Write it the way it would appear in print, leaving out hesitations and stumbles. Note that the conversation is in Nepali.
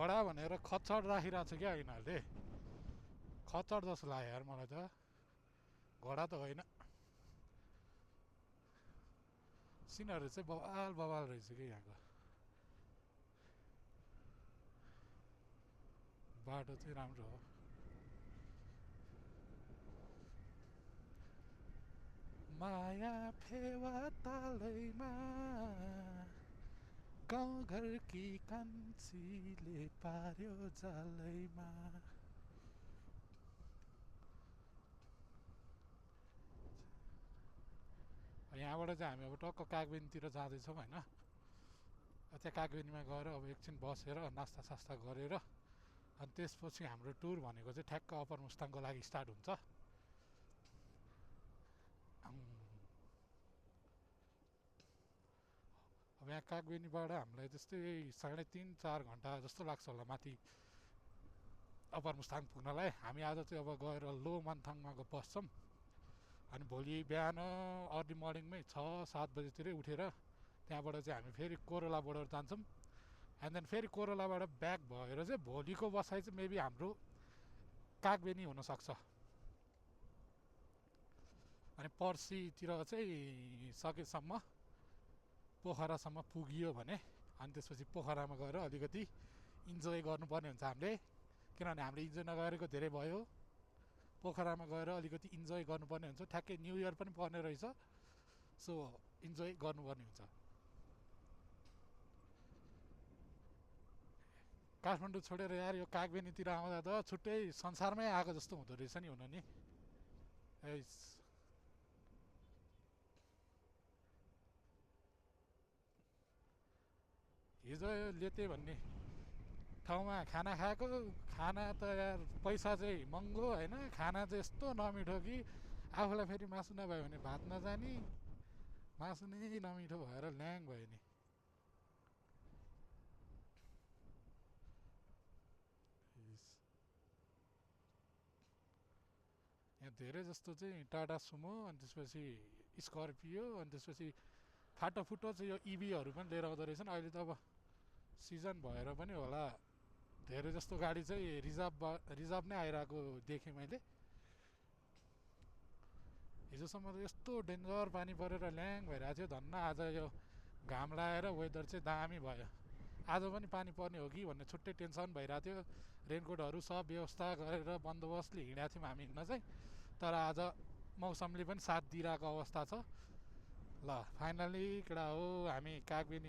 घोडा भनेर खच्चड राखिरहेको छ क्या यिनीहरूले खच्चड जस्तो लाग्यो यार मलाई त घोडा त होइन सिनहरू चाहिँ बवाल बवाल रहेछ कि यहाँको बाटो चाहिँ राम्रो हो माया फेवा तालैमा गाउँघरकी कान्छीले पार्यो जालैमा यहाँबाट चाहिँ हामी अब टक्क कागबेनीतिर जाँदैछौँ होइन त्यहाँ कागबेनीमा गएर अब एकछिन बसेर नास्ता सास्ता गरेर अनि त्यसपछि हाम्रो टुर भनेको चाहिँ ठ्याक्क अप्पर मुस्ताङको लागि स्टार्ट हुन्छ अब यहाँ कागबेनीबाट हामीलाई त्यस्तै 3.5-4 घन्टा जस्तो लाग्छ होला माथि अप्पर मुस्ताङ पुग्नलाई हामी आज चाहिँ अब गएर लो मान्थाङमा बस्छौँ अनि भोलि बिहान अर्ली मर्निङमै 6-7 बजीतिरै उठेर त्यहाँबाट चाहिँ हामी फेरि कोरोला बोर्डर जान्छौँ एन्ड देन फेरि कोरोलाबाट ब्याक भएर चाहिँ भोलिको बसाइ चाहिँ मेबी हाम्रो कागबेनी हुनसक्छ अनि पर्सितिर चाहिँ सकेसम्म पोखरासम्म पुगियो भने अनि त्यसपछि पोखरामा गएर अलिकति इन्जोय गर्नुपर्ने हुन्छ हामीले किनभने हामीले इन्जोय नगरेको धेरै भयो पोखरामा गएर अलिकति इन्जोय गर्नुपर्ने हुन्छ ठ्याक्कै न्यु इयर पनि पर्ने रहेछ सो इन्जोय गर्नुपर्ने हुन्छ काठमाडौँ छोडेर यार यो कागबेनीतिर आउँदा त छुट्टै संसारमै आएको जस्तो हुँदो रहेछ नि हुन नि हिजो लेते भन्ने ठाउँमा खाना खाएको खाना त यार पैसा चाहिँ महँगो होइन खाना चाहिँ यस्तो नमिठो कि आफूलाई फेरि मासु नभयो भने भात नजाने मासु नै नमिठो भएर ल्याङ भयो नि यहाँ धेरै जस्तो चाहिँ टाटा सुमो अनि त्यसपछि स्कर्पियो अनि त्यसपछि फाटोफुटो चाहिँ यो इभीहरू पनि लिएर आउँदो रहेछन् अहिले त अब सिजन भएर पनि होला धेरै जस्तो गाडी चाहिँ रिजर्भ नै आइरहेको देखेँ मैले हिजोसम्म त यस्तो डेन्जर पानी परेर ल्याङ भइरहेको थियो धन्न आज यो घाम लगाएर वेदर चाहिँ दामी भयो आज पनि पानी पर्ने हो कि भन्ने छुट्टै टेन्सन भइरहेको थियो रेनकोटहरू सब व्यवस्था गरेर बन्दोबस्तले हिँडेको थियौँ हामी हिँड्न चाहिँ तर आज मौसमले पनि साथ दिइरहेको अवस्था छ ल फाइनली केटा हो हामी कागबेनी